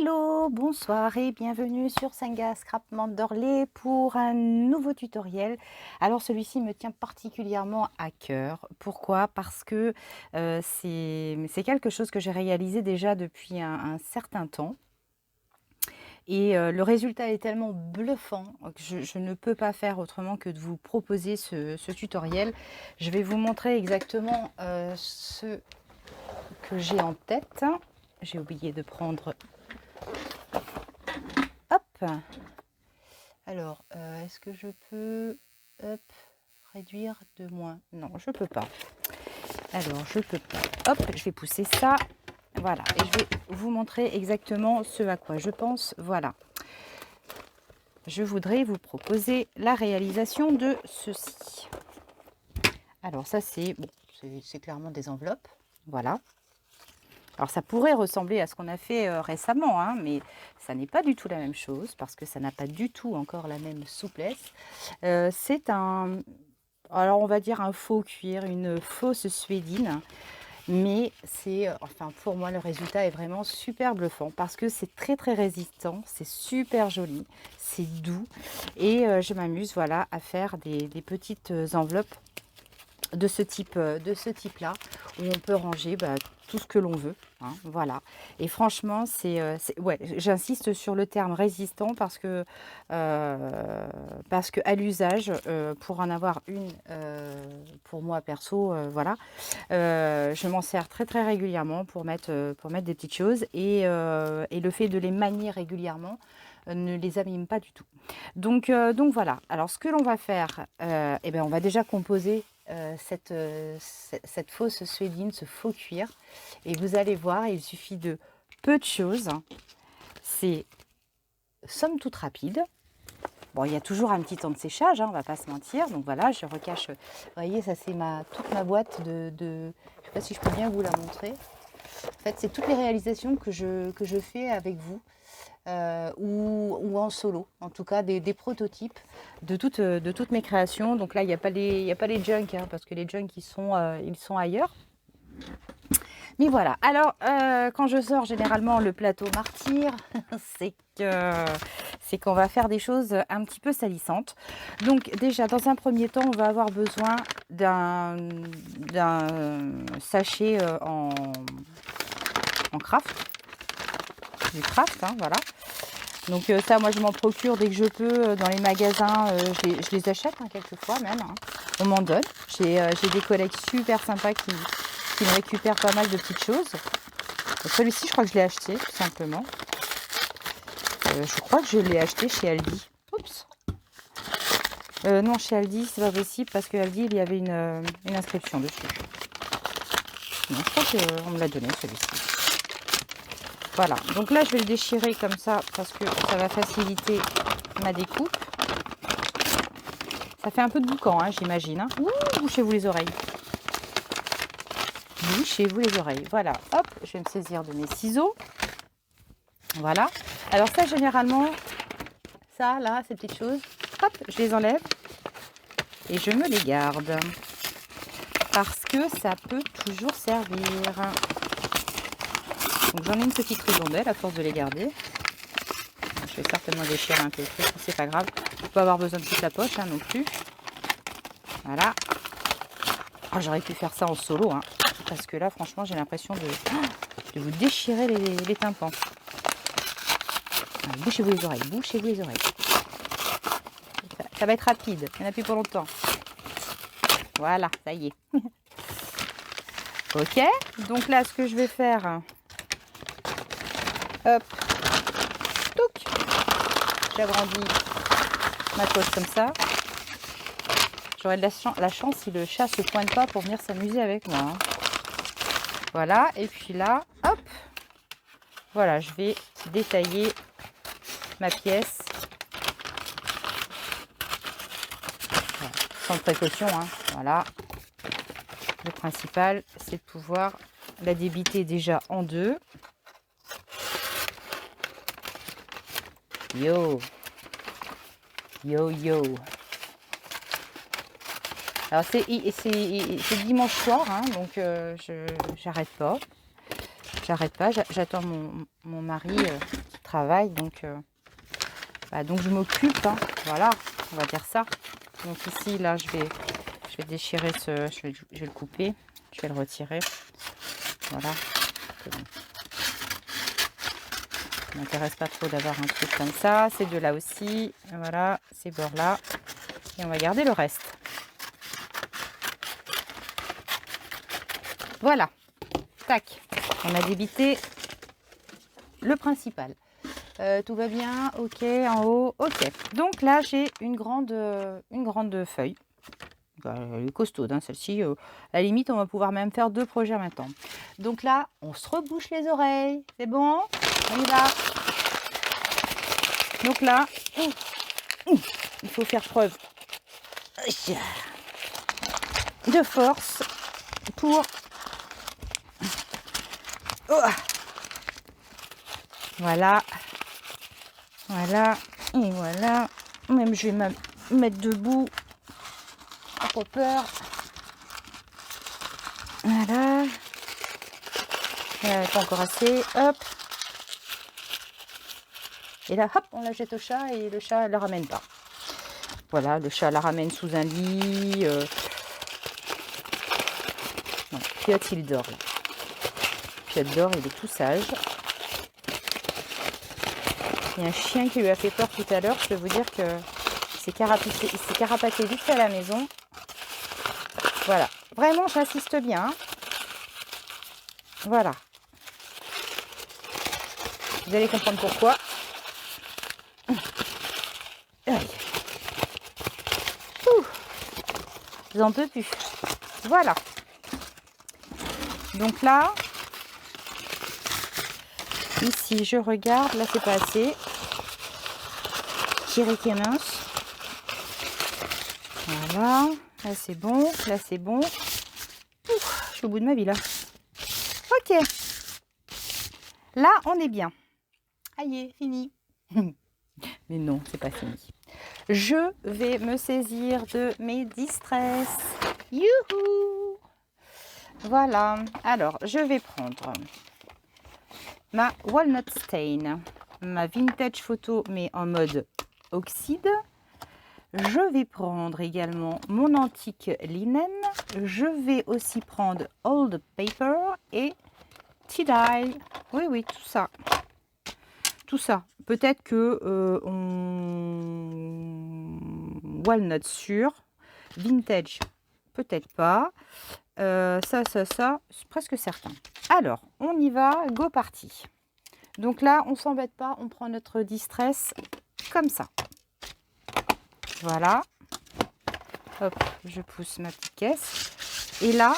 Hello, bonsoir et bienvenue sur Senga Scrap Manderley pour un nouveau tutoriel. Alors celui-ci me tient particulièrement à cœur. Pourquoi? Parce que c'est quelque chose que j'ai réalisé déjà depuis un certain temps. Et le résultat est tellement bluffant que je ne peux pas faire autrement que de vous proposer ce tutoriel. Je vais vous montrer exactement ce que j'ai en tête. J'ai oublié de prendre... Hop! Alors, est-ce que je peux réduire de moins? Non, je peux pas. Alors, je peux pas. Hop, je vais pousser ça. Voilà, et je vais vous montrer exactement ce à quoi je pense. Voilà. Je voudrais vous proposer la réalisation de ceci. Alors, ça, c'est bon, c'est clairement des enveloppes. Voilà. Alors ça pourrait ressembler à ce qu'on a fait récemment, hein, mais ça n'est pas du tout la même chose parce que ça n'a pas du tout encore la même souplesse. C'est un, alors on va dire un faux cuir, une fausse suédine, mais c'est, enfin pour moi le résultat est vraiment super bluffant parce que c'est très très résistant, c'est super joli, c'est doux et je m'amuse voilà à faire des petites enveloppes de ce type-là, où on peut ranger tout ce que l'on veut. Hein, voilà. Et franchement, ouais, j'insiste sur le terme résistant parce que à l'usage, pour en avoir une, pour moi perso, voilà, je m'en sers très très régulièrement pour mettre des petites choses et le fait de les manier régulièrement ne les abîme pas du tout. Donc voilà. Alors ce que l'on va faire, eh bien, on va déjà composer cette fausse suédine, ce faux cuir. Et vous allez voir, il suffit de peu de choses. C'est somme toute rapide. Bon, il y a toujours un petit temps de séchage, hein, on ne va pas se mentir. Donc voilà, je recache. Vous voyez, ça c'est toute ma boîte de... Je ne sais pas si je peux bien vous la montrer. En fait, c'est toutes les réalisations que je fais avec vous. Ou en solo, en tout cas des prototypes de toutes mes créations. Donc là, il n'y a pas les junk, hein, parce que les junk, ils sont ailleurs. Mais voilà, alors quand je sors généralement le plateau martyr, c'est qu'on va faire des choses un petit peu salissantes. Donc déjà, dans un premier temps, on va avoir besoin d'un sachet en craft, du craft, hein, voilà. Donc ça, moi, je m'en procure dès que je peux dans les magasins. Je les achète hein, quelquefois même. Hein. On m'en donne. J'ai des collègues super sympas qui me récupèrent pas mal de petites choses. Celui-ci, je crois que je l'ai acheté, tout simplement. Je crois que je l'ai acheté chez Aldi. Oups. Non, chez Aldi, c'est pas possible parce que Aldi, il y avait une inscription dessus. Non, je crois qu'on me l'a donné, celui-ci. Voilà, donc là je vais le déchirer comme ça parce que ça va faciliter ma découpe. Ça fait un peu de boucan, hein, j'imagine. Hein. Ouh, bouchez-vous les oreilles. Bouchez-vous les oreilles. Voilà, hop, je vais me saisir de mes ciseaux. Voilà. Alors ça, généralement, ça, là, ces petites choses, hop, je les enlève et je me les garde. Parce que ça peut toujours servir. Donc j'en ai une petite ribambelle à force de les garder. Je vais certainement déchirer un peu le truc, c'est pas grave. Il ne faut pas avoir besoin de toute la poche hein, non plus. Voilà. Oh, j'aurais pu faire ça en solo, hein, parce que là franchement j'ai l'impression de vous déchirer les tympans. Bouchez-vous les oreilles, bouchez-vous les oreilles. Ça va être rapide, il n'y en a plus pour longtemps. Voilà, ça y est. Ok, donc là ce que je vais faire... Hop, touc, j'agrandis ma toile comme ça. J'aurai de la chance si le chat se pointe pas pour venir s'amuser avec moi. Hein. Voilà, et puis là, hop, voilà, je vais détailler ma pièce. Voilà, sans précaution, hein. Voilà. Le principal, c'est de pouvoir la débiter déjà en deux. Yo, yo, yo. Alors c'est dimanche soir, hein, donc j'arrête pas. J'attends mon mari travail, donc je m'occupe, hein. Voilà, on va dire ça. Donc ici, là, je vais déchirer je vais le couper, je vais le retirer. Voilà. Ça ne m'intéresse pas trop d'avoir un truc comme ça. Ces deux-là aussi, voilà, ces bords-là. Et on va garder le reste. Voilà, tac, on a débité le principal. Tout va bien, ok, en haut, ok. Donc là, j'ai une grande feuille. Elle est costaude, hein, celle-ci. À la limite, on va pouvoir même faire 2 projets en même temps. Donc là, on se rebouche les oreilles. C'est bon? On y va. Donc là, il faut faire preuve de force pour... Voilà. Voilà. Et voilà. Même je vais me mettre debout. Pas peur. Voilà. Pas encore assez. Hop. Et là, hop, on la jette au chat et le chat ne la ramène pas. Voilà, le chat la ramène sous un lit. Non, Piot, il dort là. Piot dort, il est tout sage. Il y a un chien qui lui a fait peur tout à l'heure. Je peux vous dire que il s'est carapaté vite fait à la maison. Voilà. Vraiment, j'insiste bien. Voilà. Vous allez comprendre pourquoi. J'en peux plus. Voilà. Donc là, ici, je regarde. Là, c'est pas assez. Tirer qui est mince. Voilà. Là, c'est bon. Là, c'est bon. Ouf, je suis au bout de ma vie, là. Ok. Là, on est bien. Aïe, fini. Mais non, c'est pas fini. Je vais me saisir de mes distress. Youhou! Voilà. Alors, je vais prendre ma Walnut Stain, ma Vintage Photo, mais en mode oxyde. Je vais prendre également mon Antique Linen. Je vais aussi prendre Old Paper et Tie-Dye. Oui, oui, tout ça. Tout ça. Peut-être que Walnut sûr. Vintage, peut-être pas. Ça, c'est presque certain. Alors, on y va. Go party. Donc là, on s'embête pas. On prend notre distress comme ça. Voilà. Hop, je pousse ma petite caisse. Et là,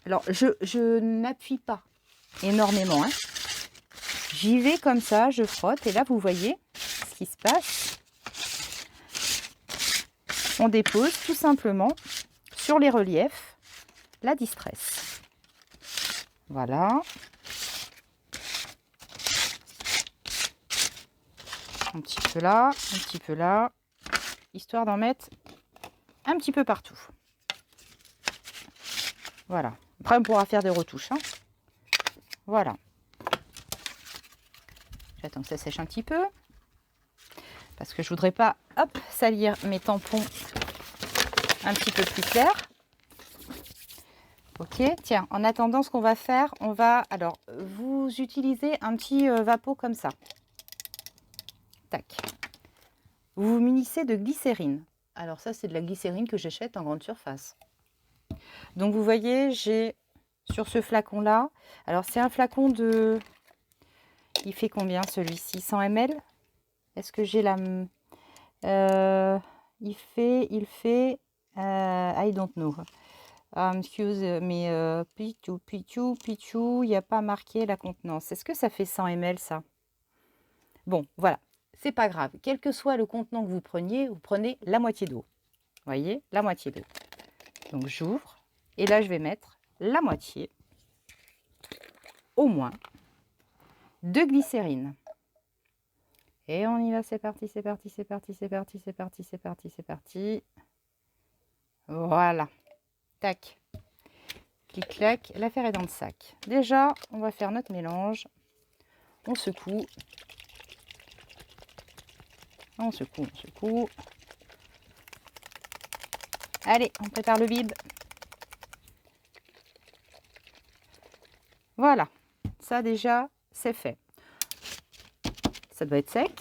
alors je n'appuie pas énormément, hein. J'y vais comme ça, je frotte. Et là, vous voyez ce qui se passe. On dépose tout simplement sur les reliefs la distress. Voilà. Un petit peu là, un petit peu là. Histoire d'en mettre un petit peu partout. Voilà. Après, on pourra faire des retouches, hein. Voilà. J'attends que ça sèche un petit peu. Parce que je voudrais pas, hop, salir mes tampons un petit peu plus clairs. Ok, tiens, en attendant, ce qu'on va faire, on va... Alors, vous utilisez un petit vapeau comme ça. Tac. Vous vous munissez de glycérine. Alors ça, c'est de la glycérine que j'achète en grande surface. Donc, vous voyez, j'ai sur ce flacon-là... Alors, c'est un flacon de... Il fait combien celui-ci? 100 ml? Est-ce que j'ai la... il fait... I don't know. Excuse, mais Pichou, il n'y a pas marqué la contenance. Est-ce que ça fait 100 ml, ça? Bon, voilà. C'est pas grave. Quel que soit le contenant que vous preniez, vous prenez la moitié d'eau. Vous voyez? La moitié d'eau. Donc, j'ouvre. Et là, je vais mettre la moitié, au moins, de glycérine. Et on y va, c'est parti, c'est parti, c'est parti, c'est parti, c'est parti, c'est parti, c'est parti. Voilà. Tac. Clic-clac, l'affaire est dans le sac. Déjà, on va faire notre mélange. On secoue. On secoue, on secoue. Allez, on prépare le vide. Voilà, ça déjà, c'est fait. Ça doit être sec.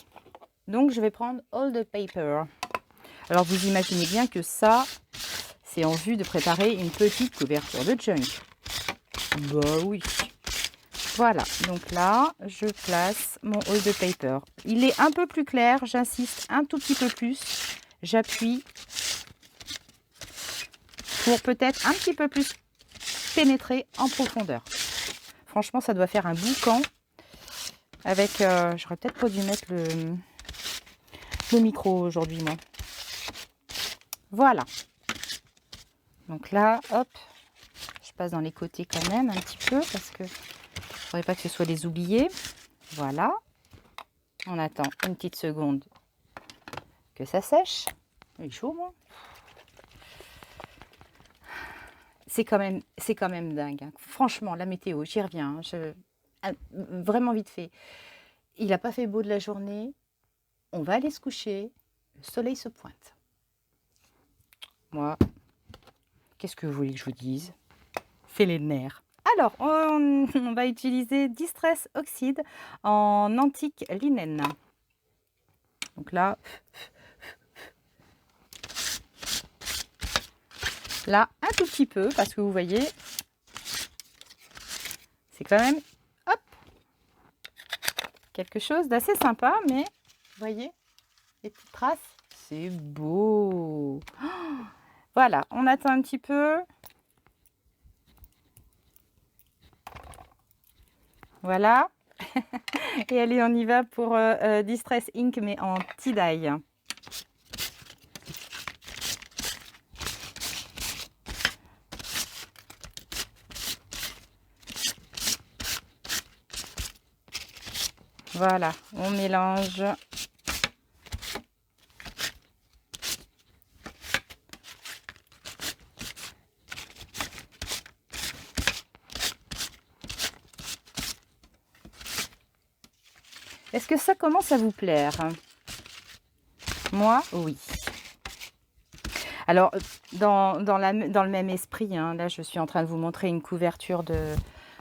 Donc, je vais prendre all the paper. Alors, vous imaginez bien que ça, c'est en vue de préparer une petite couverture de junk. Bah oui. Voilà, donc là, je place mon all the paper. Il est un peu plus clair, j'insiste un tout petit peu plus. J'appuie pour peut-être un petit peu plus pénétrer en profondeur. Franchement, ça doit faire un boucan. Avec, j'aurais peut-être pas dû mettre le micro aujourd'hui, moi. Voilà. Donc là, hop, je passe dans les côtés quand même un petit peu parce que je ne voudrais pas que ce soit les oubliés. Voilà. On attend une petite seconde que ça sèche. Il est chaud, moi. C'est quand même dingue. Hein. Franchement, la météo, j'y reviens. Vraiment vite fait. Il n'a pas fait beau de la journée. On va aller se coucher. Le soleil se pointe. Moi, qu'est-ce que vous voulez que je vous dise? Fait les nerfs. Alors, on va utiliser Distress Oxide en antique linen. Donc là, un tout petit peu, parce que vous voyez, c'est quand même, hop, quelque chose d'assez sympa, mais vous voyez, les petites traces, c'est beau. Oh, voilà, on attend un petit peu. Voilà. Et allez, on y va pour Distress Ink, mais en tie-dye. Voilà, on mélange. Est-ce que ça commence à vous plaire? Moi, oui. Alors, dans le même esprit, hein, là, je suis en train de vous montrer une couverture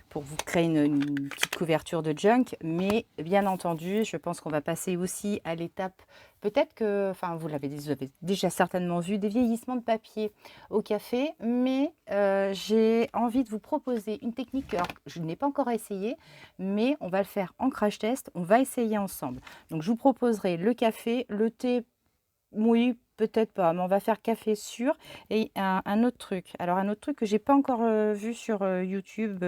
pour vous créer une petite couverture de junk. Mais bien entendu, je pense qu'on va passer aussi à l'étape, peut-être que, enfin, vous avez déjà certainement vu, des vieillissements de papier au café. Mais j'ai envie de vous proposer une technique que je n'ai pas encore essayé, mais on va le faire en crash test. On va essayer ensemble. Donc, je vous proposerai le café, le thé. Oui, peut-être pas, mais on va faire café sûr. Et un autre truc. Alors, un autre truc que j'ai pas encore vu sur YouTube,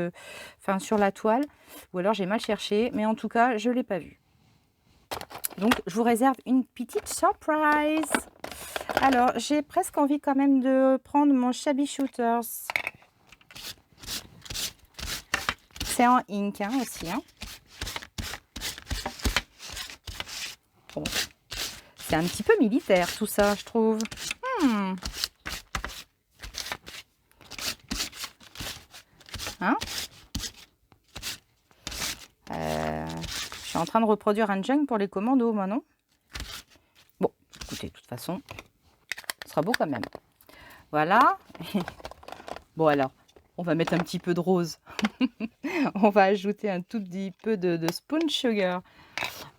enfin sur la toile, ou alors j'ai mal cherché, mais en tout cas, je l'ai pas vu. Donc, je vous réserve une petite surprise. Alors, j'ai presque envie quand même de prendre mon Shabby Shooters. C'est en ink hein, aussi. Hein. Bon. C'est un petit peu militaire tout ça, je trouve. Hein je suis en train de reproduire un junk pour les commandos, moi, non? Bon, écoutez, de toute façon, ce sera beau quand même. Voilà. Bon, alors, on va mettre un petit peu de rose. On va ajouter un tout petit peu de spoon sugar.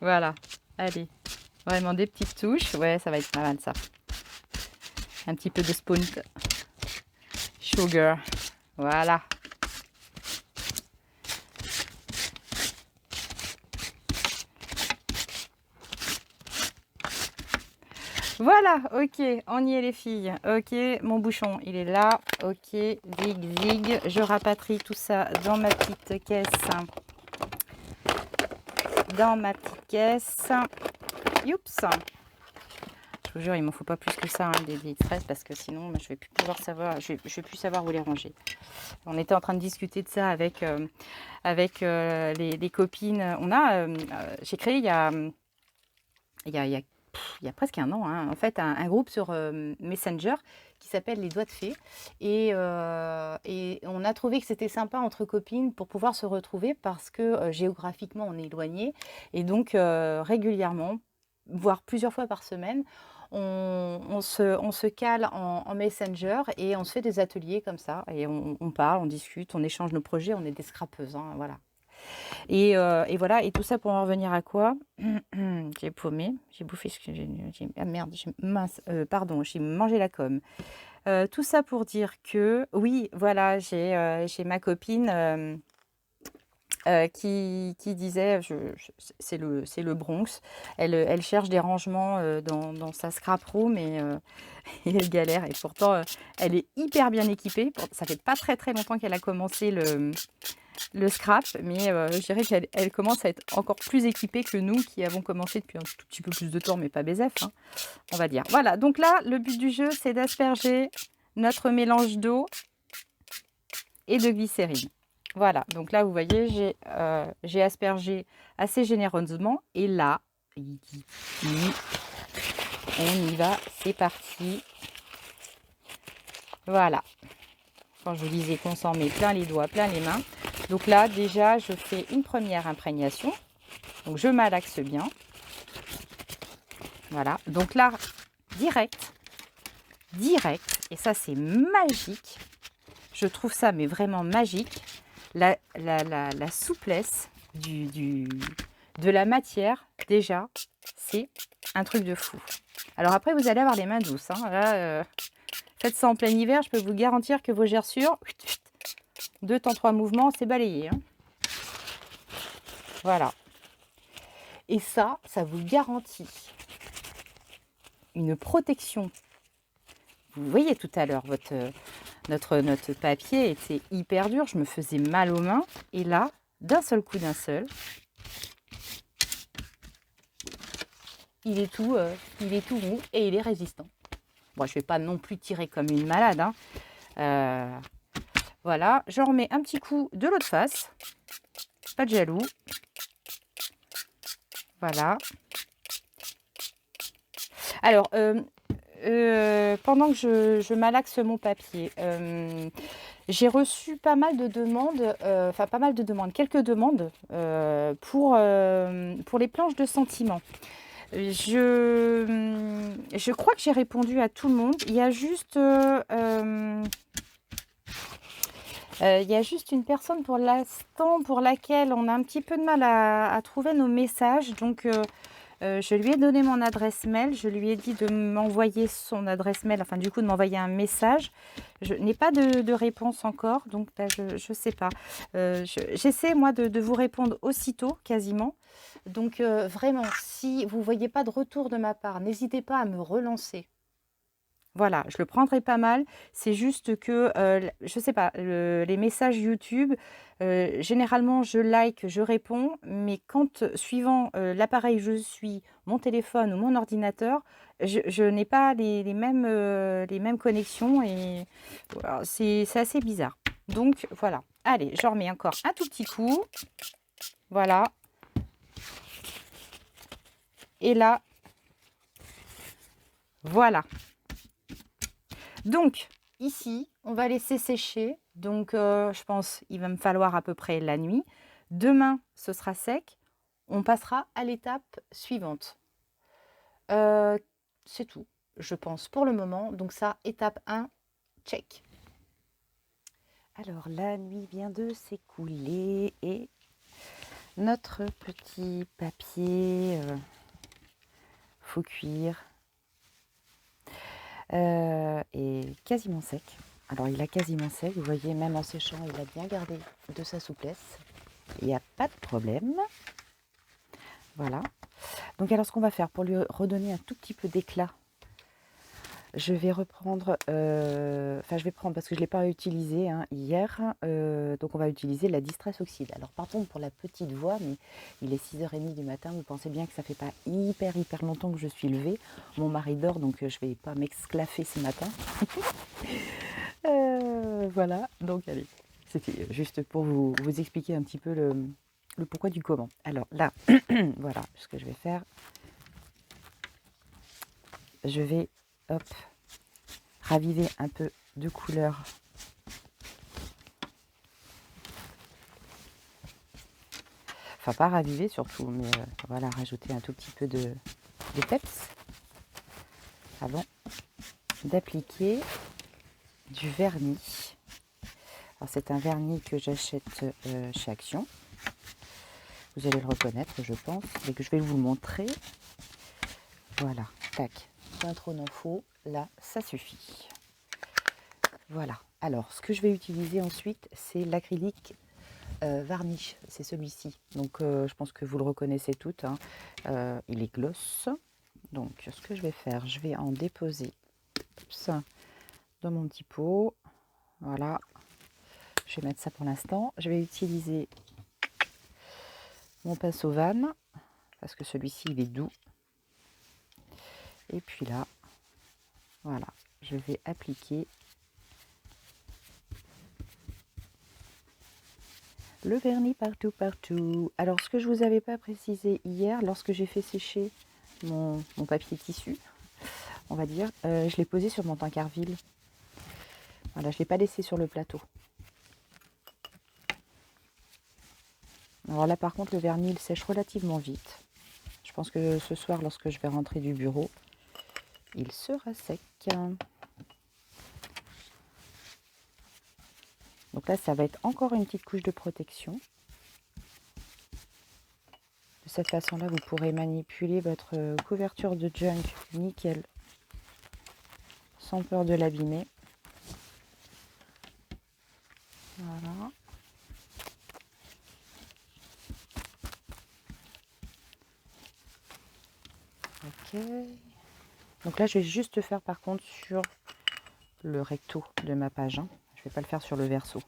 Voilà. Allez. Vraiment des petites touches. Ouais, ça va être pas mal, ça. Un petit peu de spoon sugar. Voilà. Voilà, ok, on y est les filles. Ok, mon bouchon, il est là. Ok, zig, zig. Je rapatrie tout ça dans ma petite caisse. Dans ma petite caisse. Youps. Je vous jure, il ne m'en faut pas plus que ça, hein, des tresses, parce que sinon, je ne vais plus pouvoir savoir, je vais plus savoir où les ranger. On était en train de discuter de ça avec les copines. J'ai créé il y a presque un an, hein, en fait, un groupe sur Messenger qui s'appelle Les Doigts de Fée. Et on a trouvé que c'était sympa entre copines pour pouvoir se retrouver parce que géographiquement, on est éloignés. Et donc, régulièrement, voire plusieurs fois par semaine, on se cale en Messenger et on se fait des ateliers comme ça. Et on parle, on discute, on échange nos projets, on est des scrapeuses, hein, voilà. Et voilà, et tout ça pour en revenir à quoi? J'ai paumé, j'ai bouffé ce que ah merde, mince, pardon, j'ai mangé la com. Tout ça pour dire que, oui, voilà, j'ai ma copine qui disait, c'est le Bronx, elle cherche des rangements dans sa scrap room et elle galère. Et pourtant, elle est hyper bien équipée. Ça fait pas très très longtemps qu'elle a commencé le scrap, mais je dirais qu'elle commence à être encore plus équipée que nous qui avons commencé depuis un tout petit peu plus de temps, mais pas BZF, hein, on va dire. Voilà, donc là, le but du jeu, c'est d'asperger notre mélange d'eau et de glycérine. Voilà, donc là, vous voyez, j'ai aspergé assez généreusement. Et là, on y va, c'est parti. Voilà. Quand je vous disais qu'on s'en met plein les doigts, plein les mains. Donc là, déjà, je fais une première imprégnation. Donc, je malaxe bien. Voilà. Donc là, direct. Et ça, c'est magique. Je trouve ça, mais vraiment magique. La souplesse de la matière, déjà, c'est un truc de fou. Alors après, vous allez avoir les mains douces. Hein. Là, faites ça en plein hiver, je peux vous garantir que vos gerçures, 2 temps 3 mouvements, c'est balayé. Hein. Voilà. Et ça vous garantit une protection. Vous voyez tout à l'heure, notre papier était hyper dur, je me faisais mal aux mains. Et là, d'un seul coup, il est tout mou et il est résistant. Bon, je ne vais pas non plus tirer comme une malade. Hein. Voilà, j'en remets un petit coup de l'autre face. Pas de jaloux. Voilà. Alors, pendant que je malaxe mon papier, j'ai reçu pas mal de demandes, quelques demandes pour les planches de sentiments. Je crois que j'ai répondu à tout le monde. Il y a juste une personne pour l'instant pour laquelle on a un petit peu de mal à trouver nos messages. Donc, je lui ai donné mon adresse mail. Je lui ai dit de m'envoyer son adresse mail, enfin du coup de m'envoyer un message. Je n'ai pas de réponse encore, donc là, je ne sais pas. J'essaie, moi, de vous répondre aussitôt, quasiment. Donc, vraiment, si vous ne voyez pas de retour de ma part, n'hésitez pas à me relancer. Voilà, je le prendrai pas mal. C'est juste que, je ne sais pas, les messages YouTube, généralement, je like, je réponds. Mais quand, suivant l'appareil où je suis, mon téléphone ou mon ordinateur, je n'ai pas les mêmes connexions. Et voilà, c'est assez bizarre. Donc, voilà. Allez, j'en remets encore un tout petit coup. Voilà. Et là, voilà. Donc, ici, on va laisser sécher. Donc, je pense qu'il va me falloir à peu près la nuit. Demain, ce sera sec. On passera à l'étape suivante. C'est tout, je pense, pour le moment. Donc ça, étape 1, check. Alors, la nuit vient de s'écouler et notre petit papier faux cuir est quasiment sec. Alors il a quasiment sec, vous voyez, même en séchant, il a bien gardé de sa souplesse. Il n'y a pas de problème. Voilà. Donc alors ce qu'on va faire pour lui redonner un tout petit peu d'éclat, je vais reprendre, je vais prendre parce que je ne l'ai pas utilisé hier, donc on va utiliser la Distress Oxide. Alors pardon pour la petite voix, mais il est 6h30 du matin, vous pensez bien que ça ne fait pas hyper longtemps que je suis levée. Mon mari dort, donc je ne vais pas m'exclaffer ce matin. Voilà, donc allez, c'était juste pour vous expliquer un petit peu le pourquoi du comment. Alors là, voilà ce que je vais faire. Je vais, hop, raviver un peu de couleur. Enfin, pas raviver surtout, mais voilà, rajouter un tout petit peu de de peps avant d'appliquer du vernis. Alors c'est un vernis que j'achète chez Action. Vous allez le reconnaître, je pense, et que je vais vous le montrer. Voilà, tac, pas trop d'en faut, là, ça suffit. Voilà, alors ce que je vais utiliser ensuite, c'est l'acrylique varnish, c'est celui-ci. Donc je pense que vous le reconnaissez toutes, hein. Il est gloss. Donc ce que je vais faire, je vais en déposer ça dans mon petit pot. Voilà, je vais mettre ça pour l'instant. Je vais utiliser mon pinceau Van, parce que celui-ci il est doux. Et puis là, voilà, je vais appliquer le vernis partout. Alors ce que je ne vous avais pas précisé hier, lorsque j'ai fait sécher mon papier tissu, on va dire, je l'ai posé sur mon Tancarville. Voilà, je ne l'ai pas laissé sur le plateau. Alors là par contre le vernis il sèche relativement vite. Je pense que ce soir lorsque je vais rentrer du bureau, il sera sec. Donc là ça va être encore une petite couche de protection. De cette façon là vous pourrez manipuler votre couverture de junk nickel sans peur de l'abîmer. Voilà. Ok. Donc là, je vais juste faire par contre sur le recto de ma page. Hein. Je ne vais pas le faire sur le verso.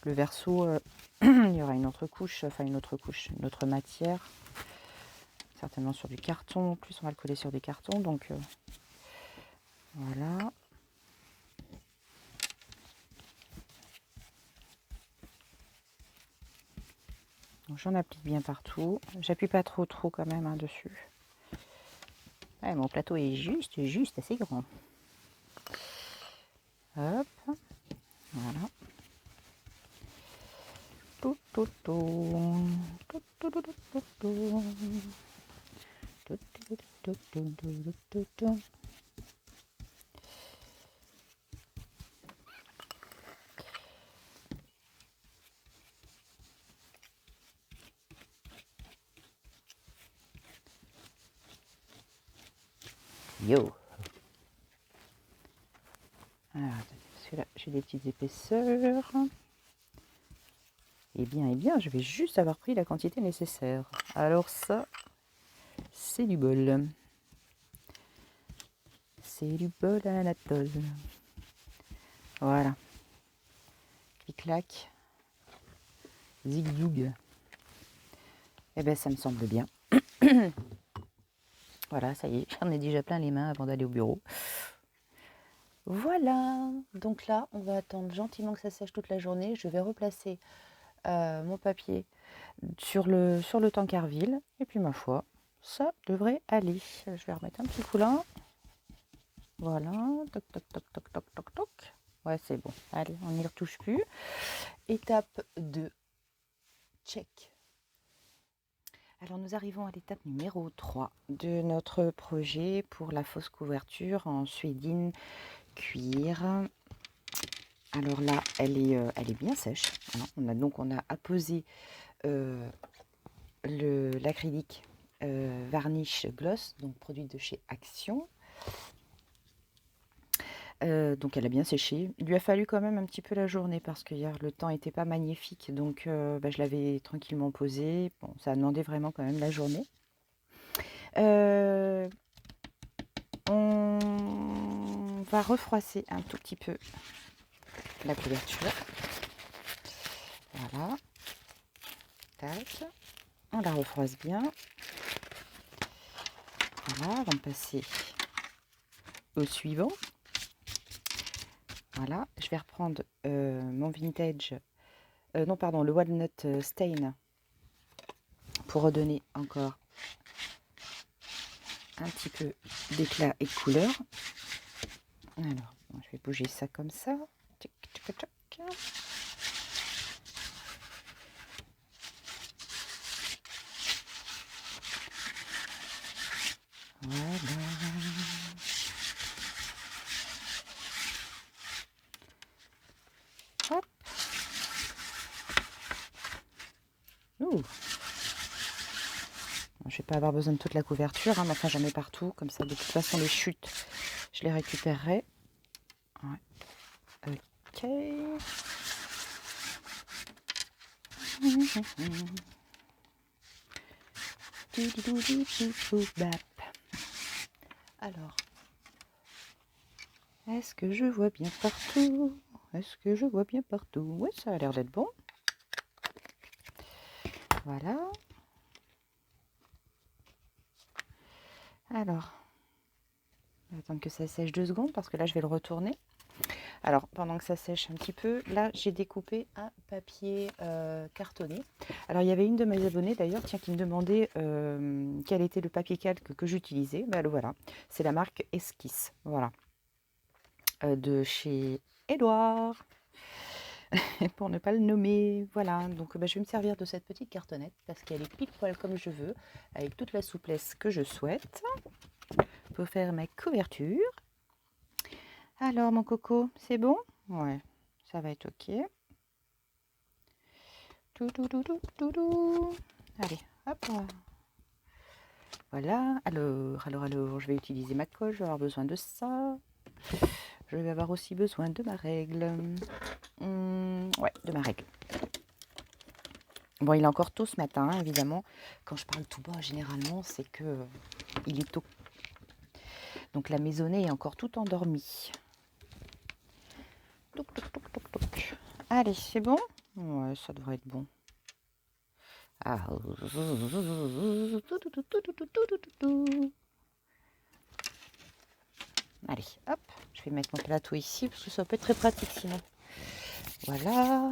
Le verso, il y aura une autre couche, une autre matière. Certainement sur du carton. En plus, on va le coller sur des cartons. Donc voilà. J'en applique bien partout. J'appuie pas trop quand même hein, dessus. Ouais, mon plateau est juste assez grand. Hop, voilà. Yo. Alors, parce que là, j'ai des petites épaisseurs. Eh bien, je vais juste avoir pris la quantité nécessaire. Alors ça, c'est du bol. C'est du bol à l'anatole. Voilà. Clic-clac. Zig-zoug. Eh bien, ça me semble bien. Voilà, ça y est, j'en ai déjà plein les mains avant d'aller au bureau. Voilà. Donc là, on va attendre gentiment que ça sèche toute la journée. Je vais replacer mon papier sur le Tancarville. Et puis, ma foi, ça devrait aller. Je vais remettre un petit coup là. Voilà. Toc, toc, toc, toc, toc, toc, toc. Ouais, c'est bon. Allez, on n'y retouche plus. Étape 2. Check. Alors, nous arrivons à l'étape numéro 3 de notre projet pour la fausse couverture en suédine cuir. Alors là, elle est bien sèche. Hein. On a apposé l'acrylique varnish gloss, donc produit de chez Action. Donc elle a bien séché. Il lui a fallu quand même un petit peu la journée parce que hier le temps n'était pas magnifique, donc je l'avais tranquillement posée. Bon, ça a demandé vraiment quand même la journée. On va refroisser un tout petit peu la couverture. Voilà. Tac. On la refroise bien. Voilà, on va passer au suivant. Voilà, je vais reprendre mon vintage, le walnut stain pour redonner encore un petit peu d'éclat et de couleur. Alors, je vais bouger ça comme ça. Tchic, tchic, tchic. Voilà. Hop. Ouh. Je vais pas avoir besoin de toute la couverture, hein, mais enfin j'en mets partout, comme ça de toute façon les chutes, je les récupérerai. Ouais. Ok. Alors, est-ce que je vois bien partout? Est-ce que je vois bien partout? Oui, ça a l'air d'être bon. Voilà. Alors, on va attendre que ça sèche 2 secondes parce que là, je vais le retourner. Alors, pendant que ça sèche un petit peu, là, j'ai découpé un papier cartonné. Alors, il y avait une de mes abonnées, d'ailleurs, tiens, qui me demandait quel était le papier calque que j'utilisais. Ben, le voilà. C'est la marque Esquisse. Voilà. De chez Édouard. Pour ne pas le nommer. Voilà, donc je vais me servir de cette petite cartonnette parce qu'elle est pile poil comme je veux, avec toute la souplesse que je souhaite, pour faire ma couverture. Alors mon coco, c'est bon? Ouais, ça va être ok. Allez, hop. Voilà, alors, je vais utiliser ma colle, je vais avoir besoin de ça. Je vais avoir aussi besoin de ma règle. Ouais, de ma règle. Bon, il est encore tôt ce matin, hein, évidemment. Quand je parle tout bas, généralement, c'est que il est tôt. Donc la maisonnée est encore tout endormie. Toc, toc, toc, toc, toc. Allez, c'est bon? Ouais, ça devrait être bon. Ah. Allez, hop, je vais mettre mon plateau ici parce que ça peut être très pratique sinon. Voilà.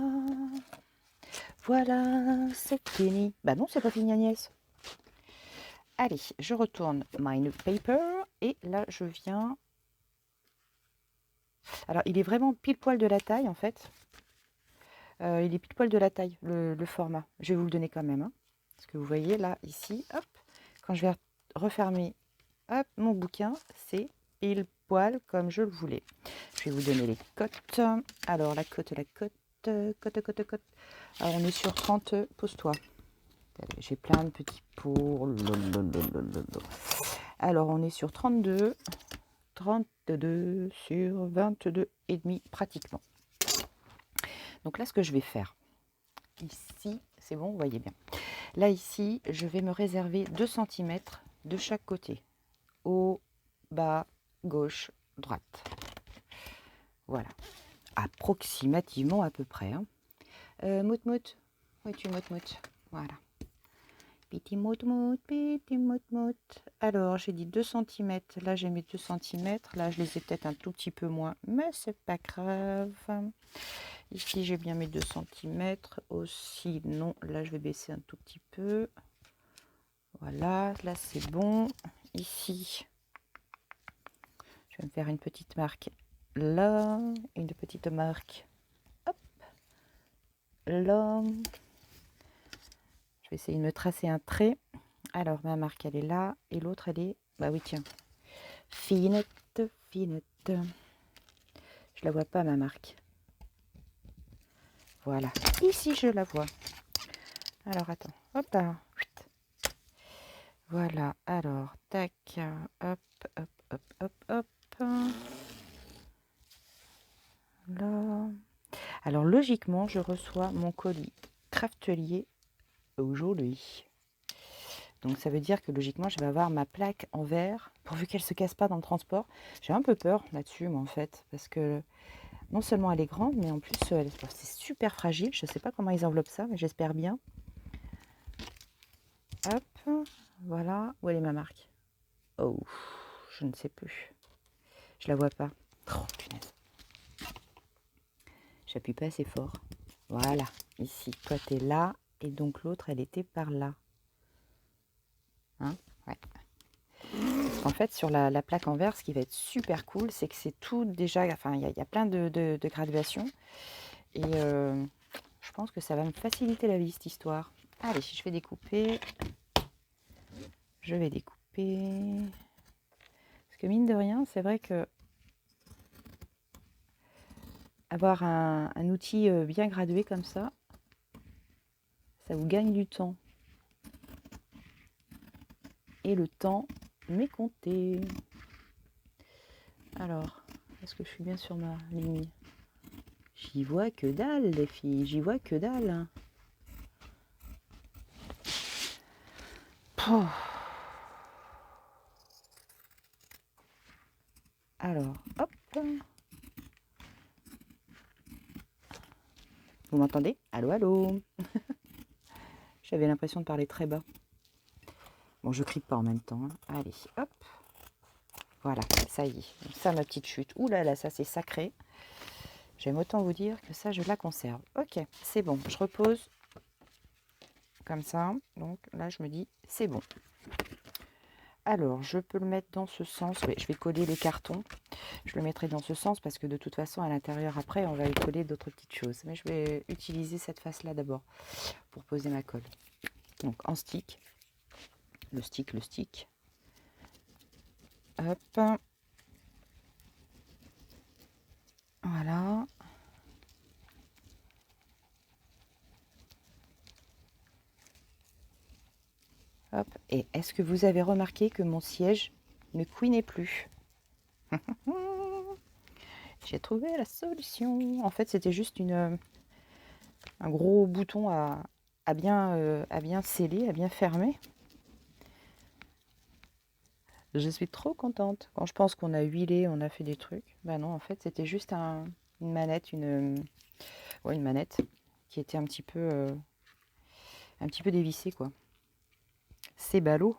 Voilà, c'est fini. Bah non, c'est pas fini Agnès. Allez, je retourne my new paper et là je viens. Alors il est vraiment pile poil de la taille en fait. Il est pile poil de la taille le format. Je vais vous le donner quand même. Hein. Parce que vous voyez là, ici, hop, quand je vais refermer hop, mon bouquin, c'est pile poil comme je le voulais. Je vais vous donner les cotes. Alors la cote. Cote. Alors on est sur 30, pose-toi. J'ai plein de petits pots. Alors, on est sur 32 sur 22,5 pratiquement. Donc là, ce que je vais faire, ici, c'est bon, vous voyez bien. Là, ici, je vais me réserver 2 cm de chaque côté. Haut, bas, gauche, droite. Voilà. Approximativement à peu près. Hein. Mout. Où es-tu, Mout? Voilà. Petit mout. Alors, j'ai dit 2 cm. Là, j'ai mis 2 cm. Là, je les ai peut-être un tout petit peu moins, mais c'est pas grave. Ici, j'ai bien mis 2 cm. Aussi, non. Là, je vais baisser un tout petit peu. Voilà, là, c'est bon. Ici, je vais me faire une petite marque là. Une petite marque, hop, là. Je vais essayer de me tracer un trait. Alors, ma marque, elle est là. Et l'autre, elle est... Bah oui, tiens. Finette. Je la vois pas, ma marque. Voilà. Ici, je la vois. Alors, attends. Hop là. Voilà. Alors, tac. Hop. Là. Alors, logiquement, je reçois mon colis Craftelier aujourd'hui. Donc ça veut dire que logiquement je vais avoir ma plaque en verre pourvu qu'elle ne se casse pas dans le transport. J'ai un peu peur là-dessus moi en fait parce que non seulement elle est grande mais en plus c'est super fragile. Je ne sais pas comment ils enveloppent ça mais j'espère bien. Hop, voilà. Où elle est ma marque? Oh, je ne sais plus. Je la vois pas. Oh punaise. J'appuie pas assez fort. Voilà, ici. Toi tu es là et donc l'autre elle était par là. Hein? Ouais. En fait, sur la plaque en verre, ce qui va être super cool, c'est que c'est tout déjà... Enfin, il y a plein de graduations. Et je pense que ça va me faciliter la vie, cette histoire. Allez, je vais découper. que mine de rien, c'est vrai que avoir un outil bien gradué comme ça vous gagne du temps. Et le temps m'est compté. Alors, est-ce que je suis bien sur ma ligne? J'y vois que dalle, les filles, j'y vois que dalle. Oh. Alors, hop. Vous m'entendez? Allô, allô. J'avais l'impression de parler très bas. Bon, je crie pas en même temps. Hein. Allez, hop. Voilà, ça y est. Ça, ma petite chute. Ouh là là, ça c'est sacré. J'aime autant vous dire que ça, je la conserve. Ok, c'est bon. Je repose comme ça. Donc là, je me dis, c'est bon. Alors, je peux le mettre dans ce sens. Oui, je vais coller les cartons. Je le mettrai dans ce sens parce que de toute façon, à l'intérieur, après, on va y coller d'autres petites choses. Mais je vais utiliser cette face-là d'abord pour poser ma colle. Donc, en stick. Le stick. Hop. Voilà. Hop. Et est-ce que vous avez remarqué que mon siège ne couinait plus? J'ai trouvé la solution. En fait, c'était juste un gros bouton à bien sceller, à bien fermer. Je suis trop contente. Quand je pense qu'on a huilé, on a fait des trucs. Bah non, en fait, c'était juste une manette, une manette qui était un petit peu dévissée, quoi. C'est ballot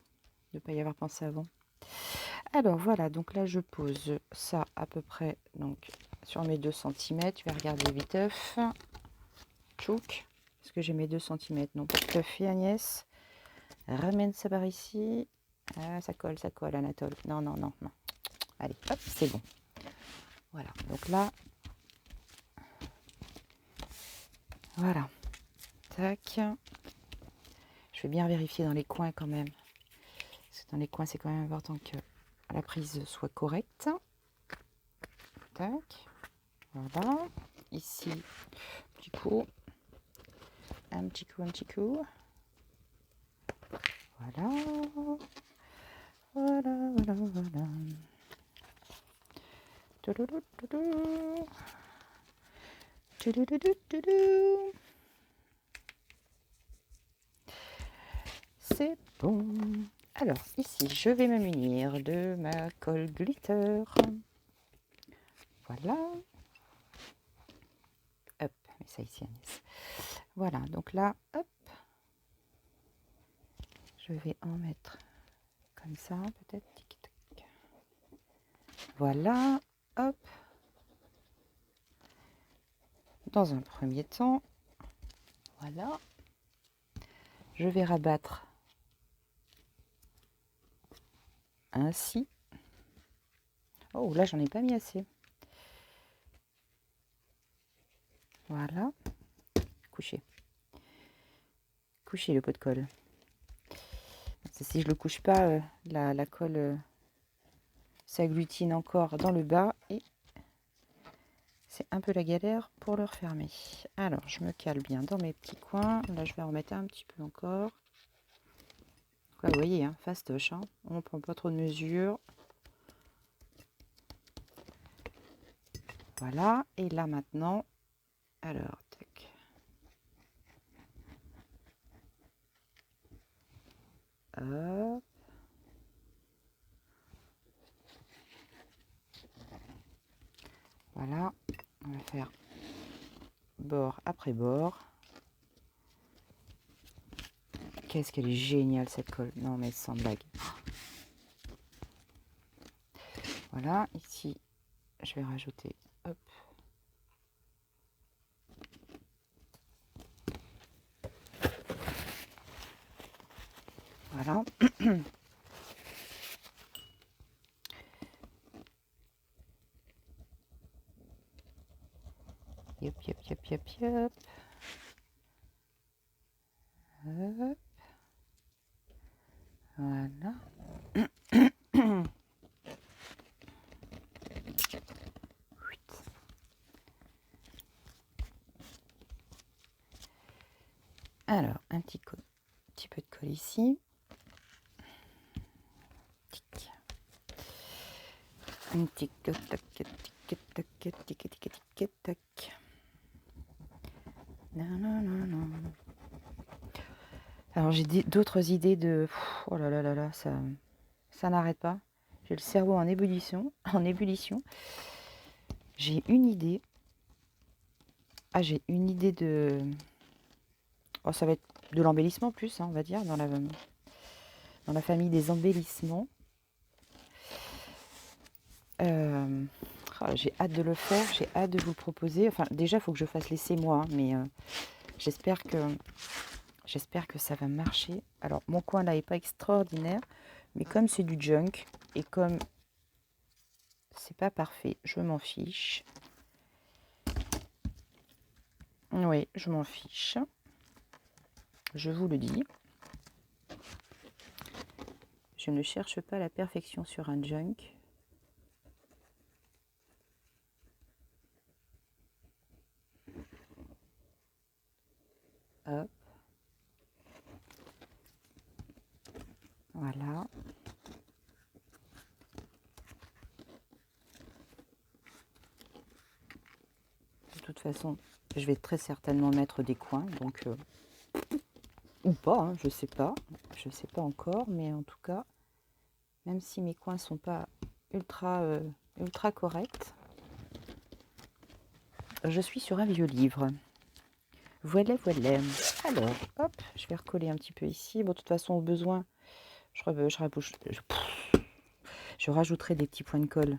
de ne pas y avoir pensé avant. Alors voilà, donc là je pose ça à peu près donc sur mes 2 cm. Je vais regarder viteuf. Tchouk. Est-ce que j'ai mes 2 cm? Non, tout à fait, Agnès. Ramène ça par ici. Ah, ça colle, Anatole. Non. Allez, hop, c'est bon. Voilà, donc là, voilà. Tac. Je vais bien vérifier dans les coins quand même. Parce que dans les coins, c'est quand même important que la prise soit correcte. Tac. Voilà. Ici, petit coup. Un petit coup. Voilà. C'est bon. Alors, ici, je vais me munir de ma colle glitter. Voilà. Hop, mets ça ici, Agnès. Voilà, donc là, hop. Je vais en mettre comme ça, peut-être. Voilà, hop. Dans un premier temps, voilà. Je vais rabattre ainsi. Oh, là, j'en ai pas mis assez. Voilà. Coucher le pot de colle. Si je le couche pas, la colle s'agglutine encore dans le bas et c'est un peu la galère pour le refermer. Alors, je me cale bien dans mes petits coins. Là, je vais en remettre un petit peu encore. Là, vous voyez, hein, fastoche. Hein. On ne prend pas trop de mesures. Voilà. Et là, maintenant, alors, tac. Hop. Voilà. On va faire bord après bord. Qu'est-ce qu'elle est géniale, cette colle. Non, mais sans blague. Voilà. Ici, je vais rajouter... Hop. Voilà. Yop. Hop. Voilà. petit peu de colle ici. Tic. Un tic tac tic tac tic tic tac. Non non non non. Alors j'ai d'autres idées de oh là là là là, ça n'arrête pas. J'ai le cerveau en ébullition, J'ai une idée. Ah, j'ai une idée de oh, ça va être de l'embellissement plus, hein, on va dire, dans la famille des embellissements. Oh, j'ai hâte de le faire, j'ai hâte de vous le proposer. Enfin, déjà, il faut que je fasse l'essai moi, hein, mais j'espère que ça va marcher. Alors, mon coin là n'est pas extraordinaire, mais comme c'est du junk et comme c'est pas parfait, je m'en fiche. Oui, je m'en fiche. Je vous le dis. Je ne cherche pas la perfection sur un junk. Hop. Voilà. De toute façon, je vais très certainement mettre des coins, donc ou pas, hein, je sais pas encore, mais en tout cas, même si mes coins sont pas ultra corrects, je suis sur un vieux livre. Voilà. Alors, hop, je vais recoller un petit peu ici. Bon, de toute façon, au besoin, je rajouterai des petits points de colle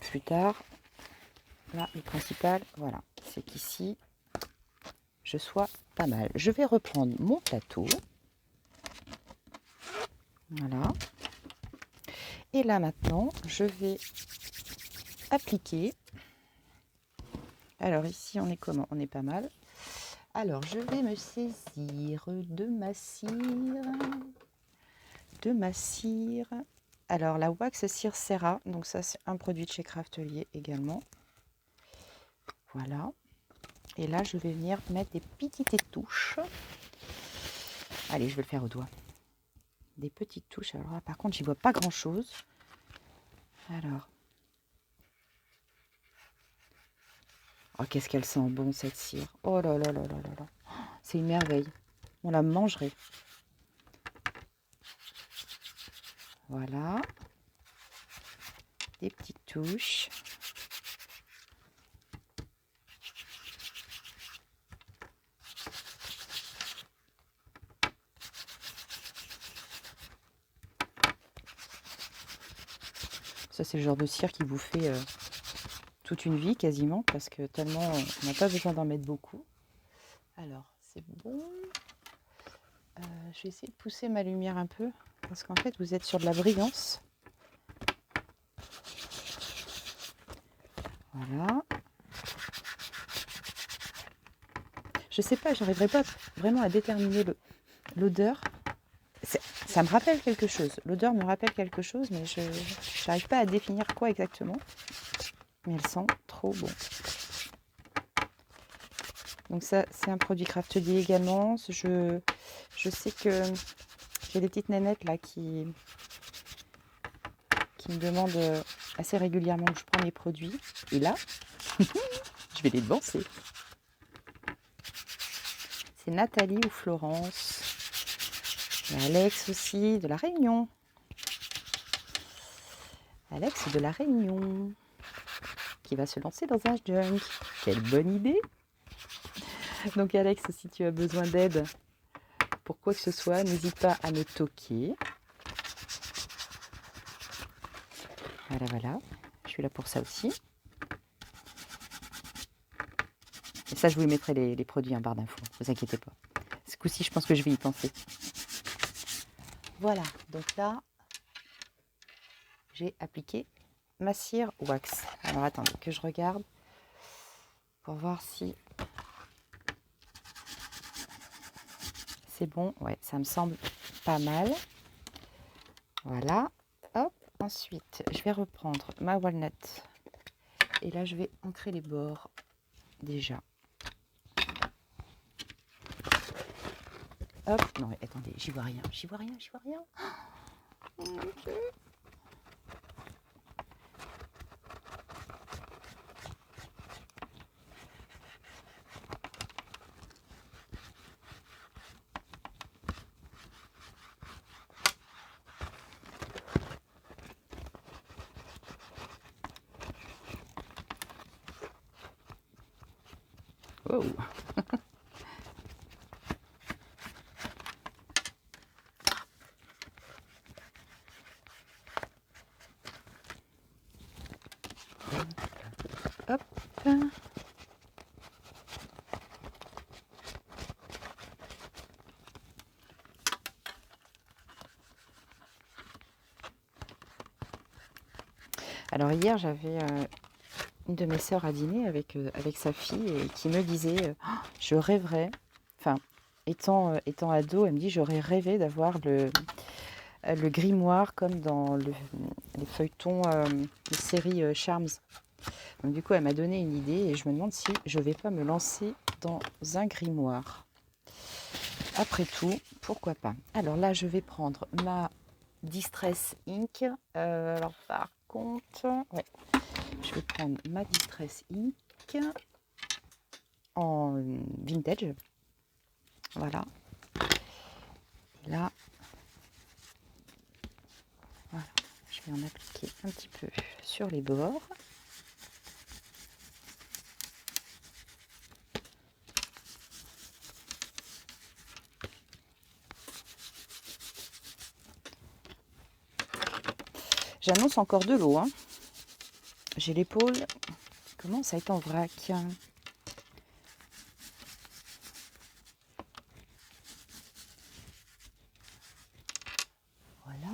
plus tard. Là, le principal, voilà, c'est qu'ici, je sois pas mal. Je vais reprendre mon plateau. Voilà. Et là, maintenant, je vais appliquer. Alors, ici, on est comment? On est pas mal. Alors, je vais me saisir de ma cire. Alors, la wax cire Serra. Donc, ça, c'est un produit de chez Craftelier également. Voilà. Et là, je vais venir mettre des petites touches. Allez, je vais le faire au doigt. Des petites touches. Alors là, par contre, j'y vois pas grand-chose. Alors. Oh, qu'est-ce qu'elle sent bon, cette cire. Oh là là là là là là. C'est une merveille. On la mangerait. Voilà. Des petites touches. Ça, c'est le genre de cire qui vous fait toute une vie quasiment, parce que tellement on n'a pas besoin d'en mettre beaucoup. Alors, c'est bon. Je vais essayer de pousser ma lumière un peu, parce qu'en fait, vous êtes sur de la brillance. Voilà. Je sais pas, j'arriverai pas vraiment à déterminer l'odeur. Ça me rappelle quelque chose. L'odeur me rappelle quelque chose, mais je n'arrive pas à définir quoi exactement. Mais elle sent trop bon. Donc ça, c'est un produit Craftelier également. Je sais que j'ai des petites nénettes là qui me demandent assez régulièrement où je prends mes produits. Et là, je vais les devancer. C'est Nathalie ou Florence. Et Alex aussi, de La Réunion. Alex de La Réunion, qui va se lancer dans un junk. Quelle bonne idée! Donc Alex, si tu as besoin d'aide pour quoi que ce soit, n'hésite pas à me toquer. Voilà. Je suis là pour ça aussi. Et ça, je vous mettrai les produits en barre d'infos, ne vous inquiétez pas. Ce coup-ci, je pense que je vais y penser. Voilà, donc là, j'ai appliqué ma cire wax. Alors attendez que je regarde pour voir si c'est bon. Ouais, ça me semble pas mal. Voilà. Hop. Ensuite, je vais reprendre ma walnut. Et là, je vais ancrer les bords déjà. hop. Non, attendez, j'y vois rien, j'y vois rien, j'y vois rien. Oh mon Dieu. Oh. Hop. Alors hier, j'avais une de mes sœurs à dîner avec sa fille et qui me disait oh, je rêverais, enfin, étant ado, elle me dit j'aurais rêvé d'avoir le grimoire comme dans les feuilletons, les séries Charms. Donc du coup, elle m'a donné une idée et je me demande si je vais pas me lancer dans un grimoire. Après tout, pourquoi pas. Alors là, je vais prendre ma Distress Ink. Alors par contre, ouais, je vais prendre ma Distress Ink en vintage. Voilà. Et là, voilà, je vais en appliquer un petit peu sur les bords. J'annonce encore de l'eau. Hein. J'ai l'épaule qui commence à être en vrac. Voilà.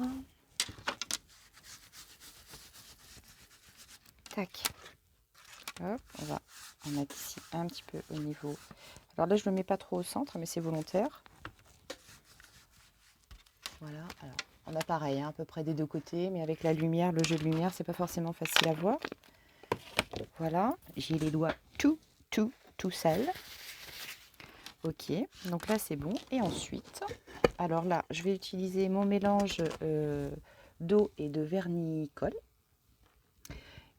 Tac. Hop, on va en mettre ici un petit peu au niveau. Alors là, je ne le mets pas trop au centre, mais c'est volontaire. Voilà. Alors, on a pareil, hein, à peu près des deux côtés, mais avec la lumière, le jeu de lumière, c'est pas forcément facile à voir. Voilà. J'ai les doigts tout sales. Ok. Donc là, c'est bon. Et ensuite, alors là, je vais utiliser mon mélange d'eau et de vernis-colle.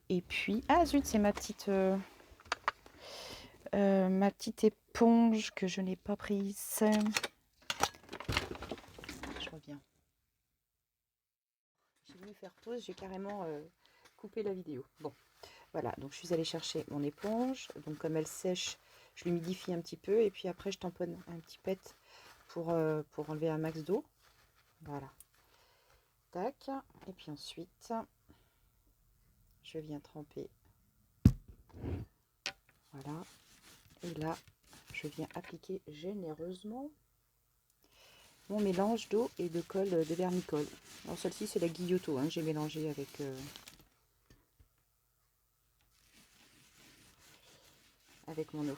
Et puis, ah zut, c'est ma petite éponge que je n'ai pas prise. Je reviens. J'ai voulu faire pause, j'ai carrément coupé la vidéo. Bon, voilà, donc je suis allée chercher mon éponge. Donc comme elle sèche, je l'humidifie un petit peu et puis après je tamponne un petit pet pour enlever un max d'eau. Voilà. Tac. Et puis ensuite, je viens tremper. Voilà. Et là, je viens appliquer généreusement mon mélange d'eau et de colle de vernis-colle. Alors celle-ci c'est la Guillotto, hein, j'ai mélangé avec mon eau. Le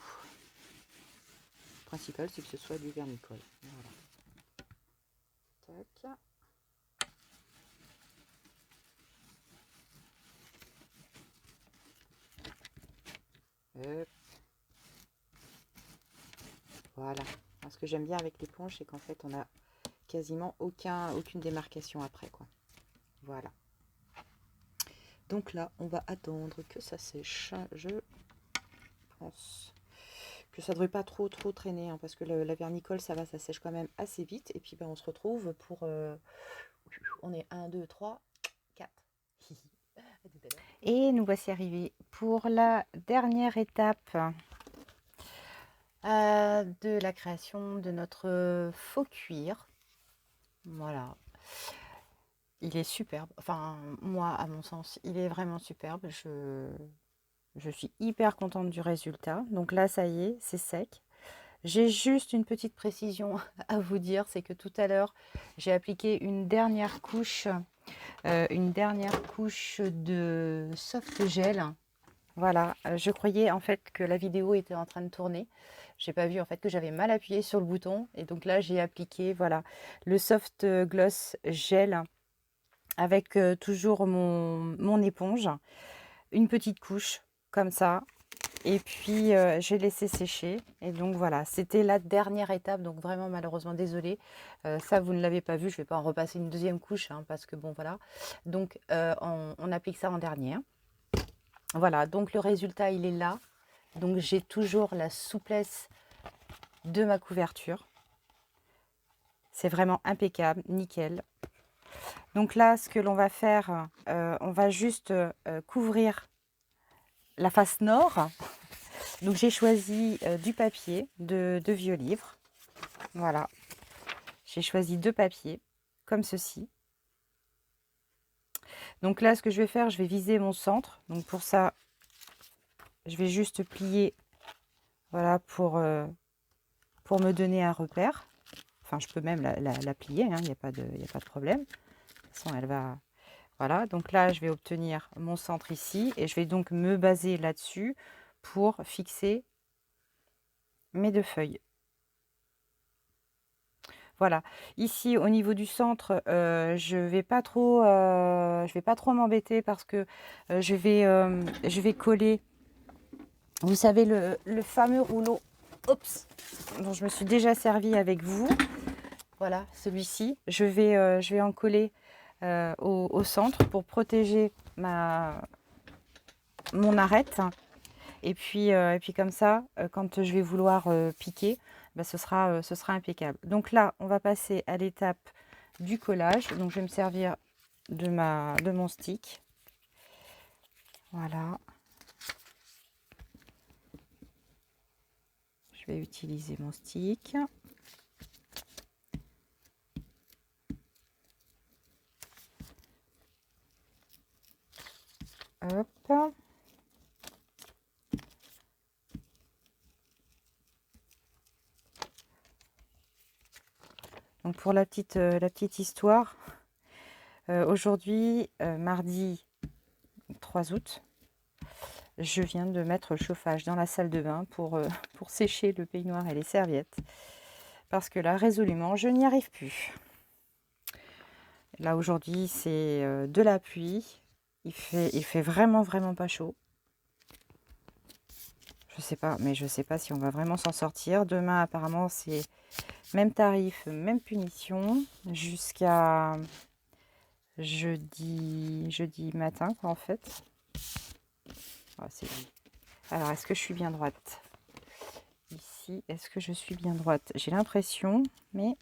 principal c'est que ce soit du vernis-colle. Voilà. Tac. Hop. Voilà. Alors, ce que j'aime bien avec l'éponge, c'est qu'en fait on a quasiment aucune démarcation après, quoi. Voilà. Donc là, on va attendre que ça sèche. Je pense que ça ne devrait pas trop traîner, hein, parce que la vernicole, ça sèche quand même assez vite. Et puis ben, on se retrouve pour... on est 1, 2, 3, 4. Et nous voici arrivés pour la dernière étape de la création de notre faux cuir. Voilà. Il est superbe. Enfin, moi, à mon sens, il est vraiment superbe. Je suis hyper contente du résultat. Donc là, ça y est, c'est sec. J'ai juste une petite précision à vous dire, c'est que tout à l'heure, j'ai appliqué une dernière couche de soft gel. Voilà, je croyais en fait que la vidéo était en train de tourner. J'ai pas vu en fait que j'avais mal appuyé sur le bouton. Et donc là, j'ai appliqué voilà, le soft gloss gel avec toujours mon éponge. Une petite couche comme ça. Et puis, j'ai laissé sécher. Et donc, voilà, c'était la dernière étape. Donc, vraiment, malheureusement, désolée. Ça, vous ne l'avez pas vu. Je ne vais pas en repasser une deuxième couche, hein, parce que, bon, voilà. Donc, on applique ça en dernier. Voilà, donc le résultat, il est là. Donc, j'ai toujours la souplesse de ma couverture. C'est vraiment impeccable, nickel. Donc là, ce que l'on va faire, on va juste couvrir la face nord. Donc j'ai choisi du papier de vieux livre. Voilà. J'ai choisi 2 papiers, comme ceci. Donc là, ce que je vais faire, je vais viser mon centre. Donc pour ça, je vais juste plier, voilà, pour me donner un repère. Enfin, je peux même la plier, hein, il n'y a pas de problème. De toute façon, elle va... Voilà, donc là, je vais obtenir mon centre ici. Et je vais donc me baser là-dessus pour fixer mes 2 feuilles. Voilà, ici au niveau du centre, je vais pas trop m'embêter parce que je vais coller, vous savez, le fameux rouleau, oups, dont je me suis déjà servi avec vous. Voilà, celui-ci, je vais en coller au centre pour protéger mon arête. Et puis comme ça, quand je vais vouloir piquer, ben, ce sera impeccable. Donc là, on va passer à l'étape du collage. Donc je vais me servir de mon stick. Voilà. Je vais utiliser mon stick. Hop. Donc pour la petite histoire, aujourd'hui, mardi 3 août, je viens de mettre le chauffage dans la salle de bain pour sécher le peignoir et les serviettes. Parce que là, résolument, je n'y arrive plus. Là, aujourd'hui, c'est de la pluie. Il fait vraiment, vraiment pas chaud. Je sais pas, mais je sais pas si on va vraiment s'en sortir. Demain, apparemment, c'est même tarif, même punition, jusqu'à jeudi matin, quoi, en fait. Ah, alors, est-ce que je suis bien droite? Ici, est-ce que je suis bien droite? J'ai l'impression, mais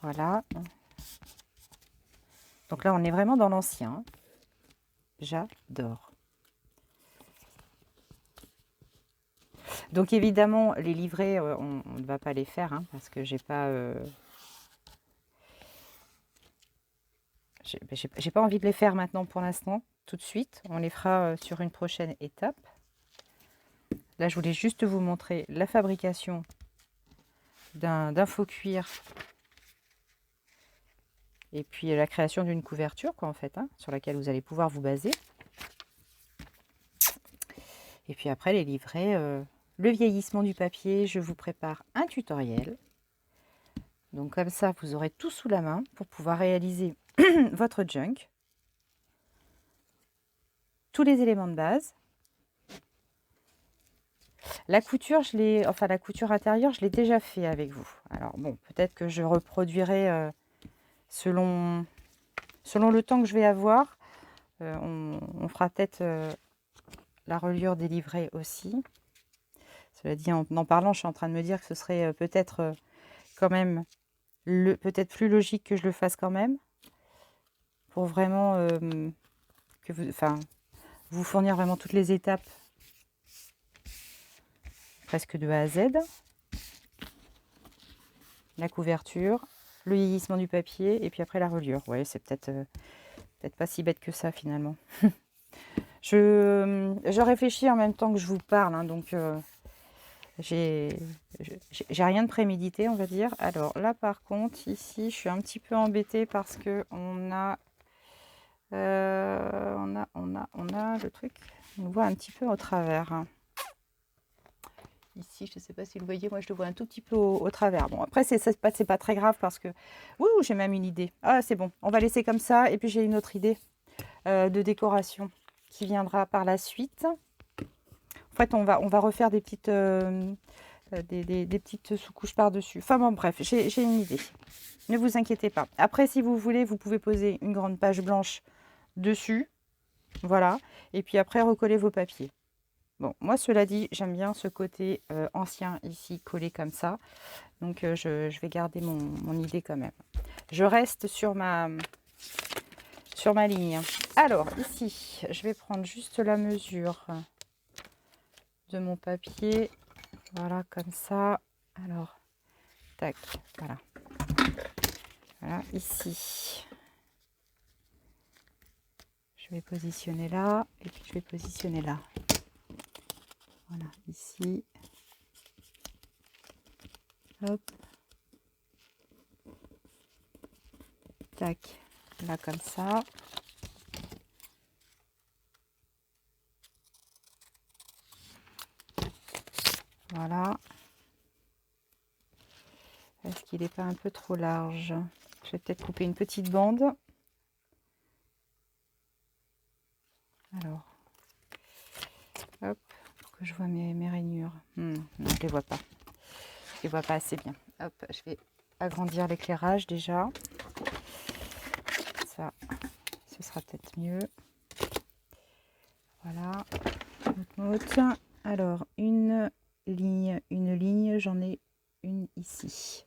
voilà. Donc là, on est vraiment dans l'ancien. J'adore. Donc évidemment, les livrets, on ne va pas les faire, hein, parce que j'ai pas envie de les faire maintenant pour l'instant, tout de suite. On les fera sur une prochaine étape. Là, je voulais juste vous montrer la fabrication d'un faux cuir. Et puis la création d'une couverture, quoi, en fait, hein, sur laquelle vous allez pouvoir vous baser. Et puis après, les livrets, le vieillissement du papier, je vous prépare un tutoriel. Donc comme ça, vous aurez tout sous la main pour pouvoir réaliser votre junk. Tous les éléments de base. La couture, la couture intérieure, je l'ai déjà fait avec vous. Alors bon, peut-être que je reproduirai selon le temps que je vais avoir. On fera peut-être la reliure des livrets aussi. Cela dit, en parlant, je suis en train de me dire que ce serait peut-être quand même peut-être plus logique que je le fasse quand même. Pour vraiment vous fournir vraiment toutes les étapes presque de A à Z. La couverture, le vieillissement du papier et puis après la reliure. Ouais, c'est peut-être pas si bête que ça finalement. Je réfléchis en même temps que je vous parle, hein, donc j'ai rien de prémédité, on va dire. Alors là par contre, ici, je suis un petit peu embêtée parce que on a le truc, on voit un petit peu au travers. Hein. Ici, je ne sais pas si vous voyez, moi je le vois un tout petit peu au travers. Bon, après, c'est pas très grave parce que... Ouh, j'ai même une idée. Ah, c'est bon, on va laisser comme ça. Et puis j'ai une autre idée de décoration. qui viendra par la suite. En fait, on va refaire des petites, des petites sous-couches par-dessus. Enfin bon, bref, j'ai une idée. Ne vous inquiétez pas. Après, si vous voulez, vous pouvez poser une grande page blanche dessus. Voilà. Et puis après, recoller vos papiers. Bon, moi, cela dit, j'aime bien ce côté ancien ici, collé comme ça. Donc, je vais garder mon idée quand même. Je reste sur ma ligne. Alors, ici, je vais prendre juste la mesure de mon papier. Voilà, comme ça. Alors, tac, voilà. Voilà, ici. Je vais positionner là, et puis je vais positionner là. Voilà, ici. Hop. Tac, là comme ça. Voilà. Est-ce qu'il n'est pas un peu trop large? Je vais peut-être couper une petite bande. Alors, hop, pour que je vois mes rainures. Non, je ne les vois pas. Je ne les vois pas assez bien. Hop, je vais agrandir l'éclairage déjà. Ça, ce sera peut-être mieux. Voilà. Note. Alors, une ligne, j'en ai une ici.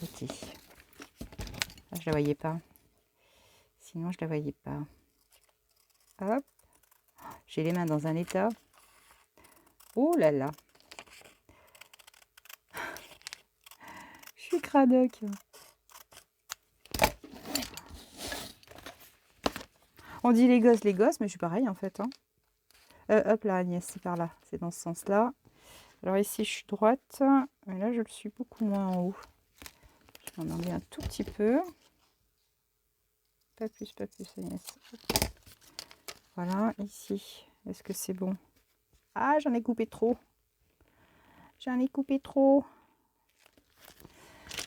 Ok. Là, je la voyais pas. Sinon, je la voyais pas. Hop. J'ai les mains dans un état. Oh là là. Je suis cradoc. On dit les gosses, mais je suis pareil en fait. Hein. Hop là, Agnès, c'est par là. C'est dans ce sens-là. Alors ici, je suis droite. Mais là, je le suis beaucoup moins en haut. Je vais en enlever un tout petit peu. Pas plus, Agnès. Voilà, ici. Est-ce que c'est bon? Ah, j'en ai coupé trop. J'en ai coupé trop.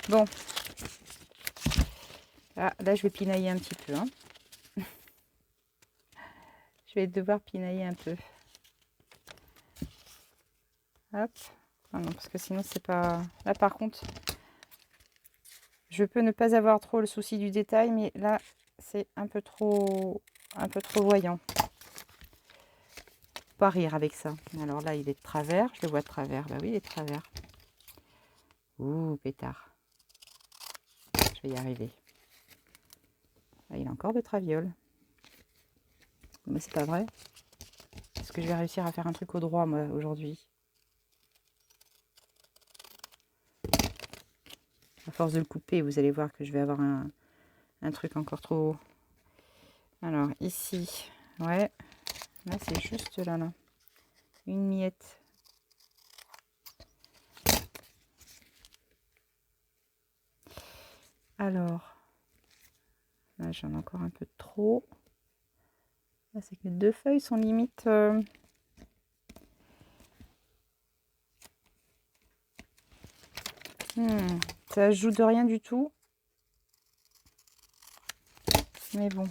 Bon. Ah, là, je vais pinailler un petit peu. Hein. Je vais devoir pinailler un peu. Hop. Ah non, parce que sinon, c'est pas... Là, par contre, je peux ne pas avoir trop le souci du détail, mais là, c'est un peu trop voyant. Pas rire avec ça. Alors là, il est de travers. Je le vois de travers. Bah oui, il est de travers. Ouh, pétard. Je vais y arriver. Là, il est encore de traviole. Mais c'est pas vrai. Est-ce que je vais réussir à faire un truc au droit, moi, aujourd'hui? À force de le couper, vous allez voir que je vais avoir un truc encore trop... Alors, ici, ouais. Là, c'est juste là. Une miette. Alors, là, j'en ai encore un peu trop. Là, c'est que les deux feuilles sont limite... ça ajoute de rien du tout. Mais bon.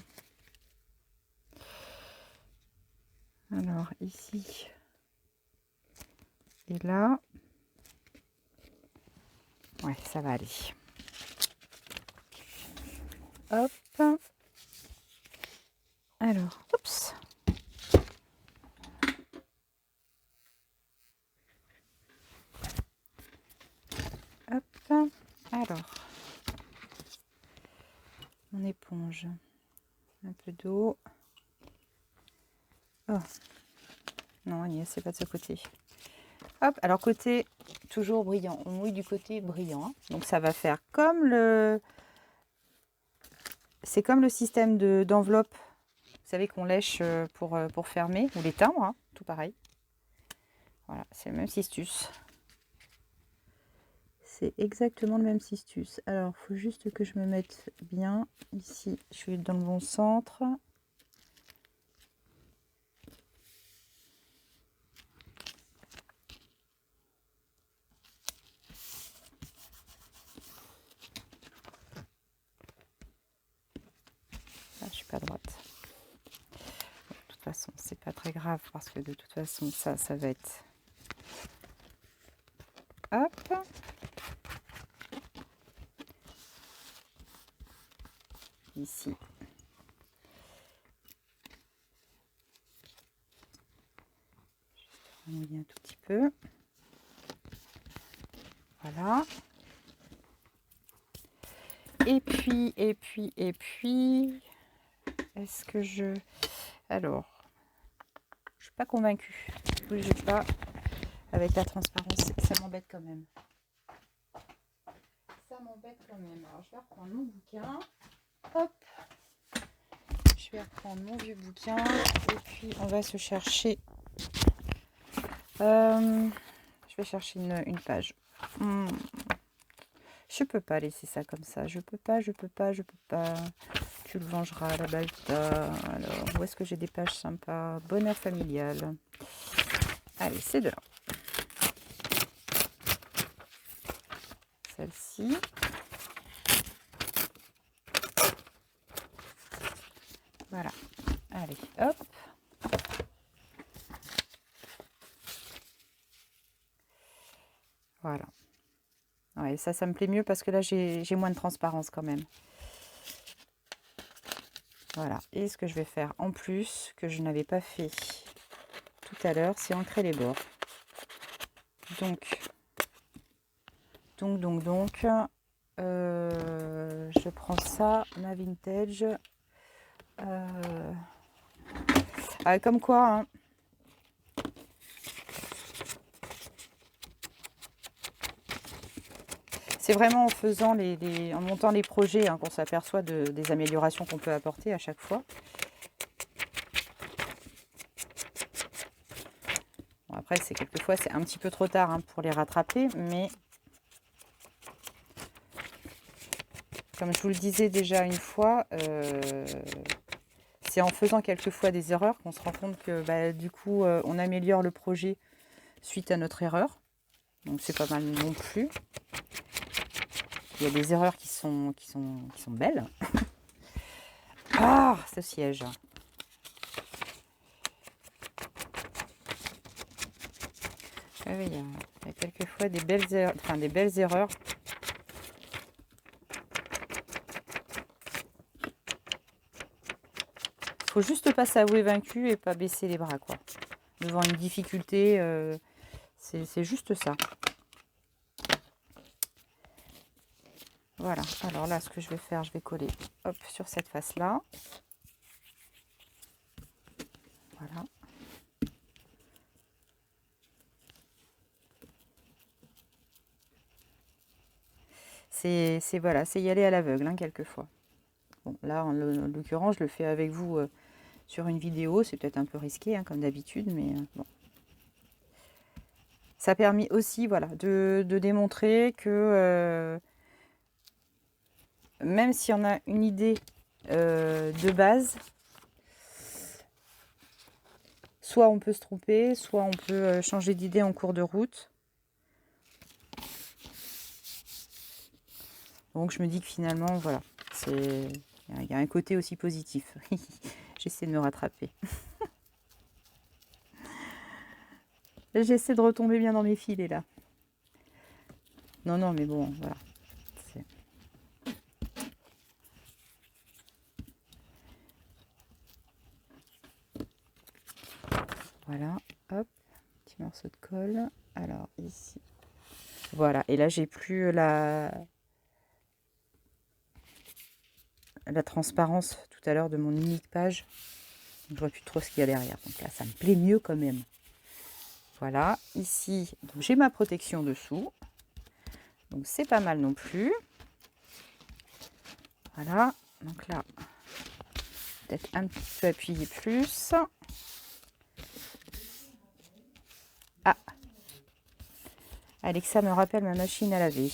Alors, ici. Et là. Ouais, ça va aller. Hop. Alors, oups. Hop. Alors. Mon éponge. Un peu d'eau. Oh. Non, Agnès, c'est pas de ce côté. Hop. Alors, côté toujours brillant. On mouille du côté brillant. Hein. Donc, ça va faire comme le... C'est comme le système d'enveloppe. Vous savez qu'on lèche pour fermer. Ou les timbres. Hein, tout pareil. Voilà, c'est le même cistus. C'est exactement le même cistus. Alors, il faut juste que je me mette bien. Ici, je suis dans le bon centre. Là, je suis pas droite. toute façon, c'est pas très grave parce que de toute façon, ça va être... Hop. Ici. Je vais mouiller un tout petit peu. Voilà. Et puis, est-ce que je... Alors, je suis pas convaincue. Bougez pas. Avec la transparence, ça m'embête quand même. Ça m'embête quand même. Alors, je vais reprendre mon bouquin. Hop. Je vais reprendre mon vieux bouquin. Et puis, on va se chercher... je vais chercher une page. Je peux pas laisser ça comme ça. Je peux pas. Tu le vengeras, la Balta. Alors, où est-ce que j'ai des pages sympas? Bonheur familial. Allez, c'est de là. Celle-ci. Voilà. Allez, hop. Voilà. Ouais, ça me plaît mieux parce que là, j'ai moins de transparence quand même. Voilà. Et ce que je vais faire en plus, que je n'avais pas fait tout à l'heure, c'est ancrer les bords. Donc, je prends ça, ma vintage. Comme quoi, hein. C'est vraiment en faisant en montant les projets, hein, qu'on s'aperçoit des améliorations qu'on peut apporter à chaque fois. Bon, après, quelquefois c'est un petit peu trop tard, hein, pour les rattraper, mais comme je vous le disais déjà une fois, c'est en faisant quelquefois des erreurs qu'on se rend compte que du coup on améliore le projet suite à notre erreur. Donc c'est pas mal non plus. Il y a des erreurs qui sont belles. Ah, ce siège. Oui, il y a quelquefois des belles erreurs. Faut juste pas s'avouer vaincu et pas baisser les bras, quoi. Devant une difficulté, c'est juste ça. Voilà. Alors là, ce que je vais faire, je vais coller, hop, sur cette face-là. Voilà. C'est voilà, c'est y aller à l'aveugle, hein, quelquefois. Bon, là, en l'occurrence, je le fais avec vous sur une vidéo. C'est peut-être un peu risqué, hein, comme d'habitude, mais bon. Ça a permis aussi, voilà, de démontrer que même si on a une idée de base, soit on peut se tromper, soit on peut changer d'idée en cours de route. Donc je me dis que finalement, voilà, il y a un côté aussi positif. J'essaie de me rattraper. J'essaie de retomber bien dans mes filets là. Non, mais bon, voilà. Voilà, hop, petit morceau de colle. Alors ici, voilà. Et là, j'ai plus la transparence tout à l'heure de mon unique page. Donc, je vois plus trop ce qu'il y a derrière. Donc là, ça me plaît mieux quand même. Voilà, ici, j'ai ma protection dessous. Donc c'est pas mal non plus. Voilà, donc là, peut-être un petit peu appuyer plus. Ah, Alexa me rappelle ma machine à laver.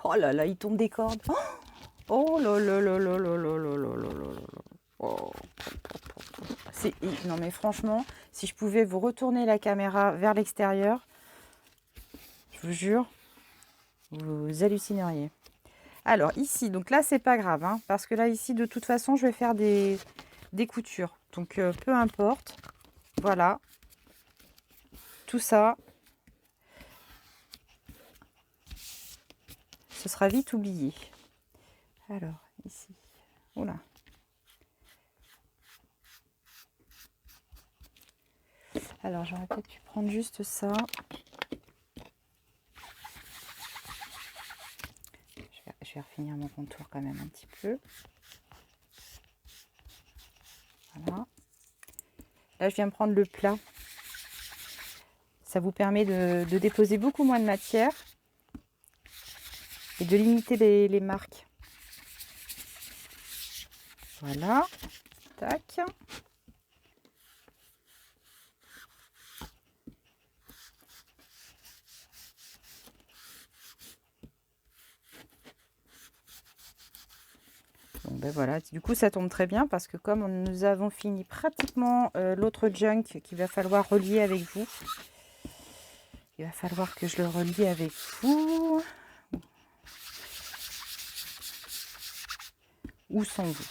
Oh là là, il tombe des cordes. Oh là là là là là là là là là là là. Oh. Non mais franchement, si je pouvais vous retourner la caméra vers l'extérieur, vous jure, vous hallucineriez. Alors ici, donc là c'est pas grave, hein, parce que là ici de toute façon je vais faire des coutures. Donc peu importe, voilà, tout ça, ce sera vite oublié. Alors ici, oula. Alors j'aurais peut-être pu prendre juste ça. Je vais refinir mon contour quand même un petit peu. Voilà. Là, je viens prendre le plat. Ça vous permet de déposer beaucoup moins de matière et de limiter les marques. Voilà. Tac. Bon, ben voilà, du coup ça tombe très bien parce que comme nous avons fini pratiquement l'autre junk qu'il va falloir relier avec vous, il va falloir que je le relie avec vous ou sans vous.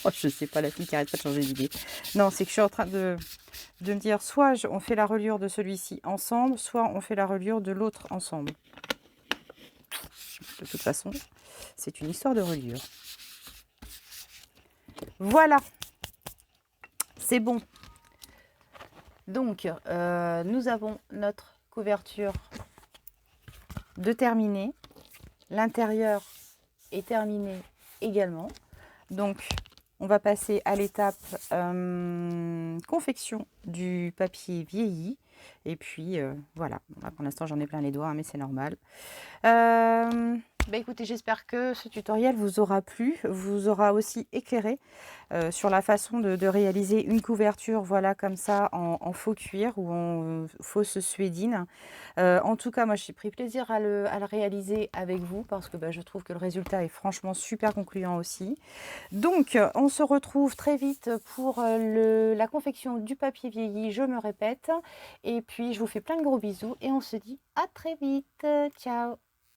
Oh, je sais pas, la fille qui arrête pas de changer d'idée. Non, c'est que je suis en train de me dire soit on fait la reliure de celui-ci ensemble, soit on fait la reliure de l'autre ensemble. De toute façon, c'est une histoire de reliure. Voilà, c'est bon. Donc, nous avons notre couverture de terminée. L'intérieur est terminé également. Donc, on va passer à l'étape confection du papier vieilli. Et puis, voilà. Là, pour l'instant, j'en ai plein les doigts, hein, mais c'est normal. Bah écoutez, j'espère que ce tutoriel vous aura plu, vous aura aussi éclairé sur la façon de réaliser une couverture, voilà, comme ça, en faux cuir ou en fausse suédine. En tout cas, moi, j'ai pris plaisir à le réaliser avec vous parce que bah, je trouve que le résultat est franchement super concluant aussi. Donc, on se retrouve très vite pour la confection du papier vieilli, je me répète. Et puis, je vous fais plein de gros bisous et on se dit à très vite. Ciao!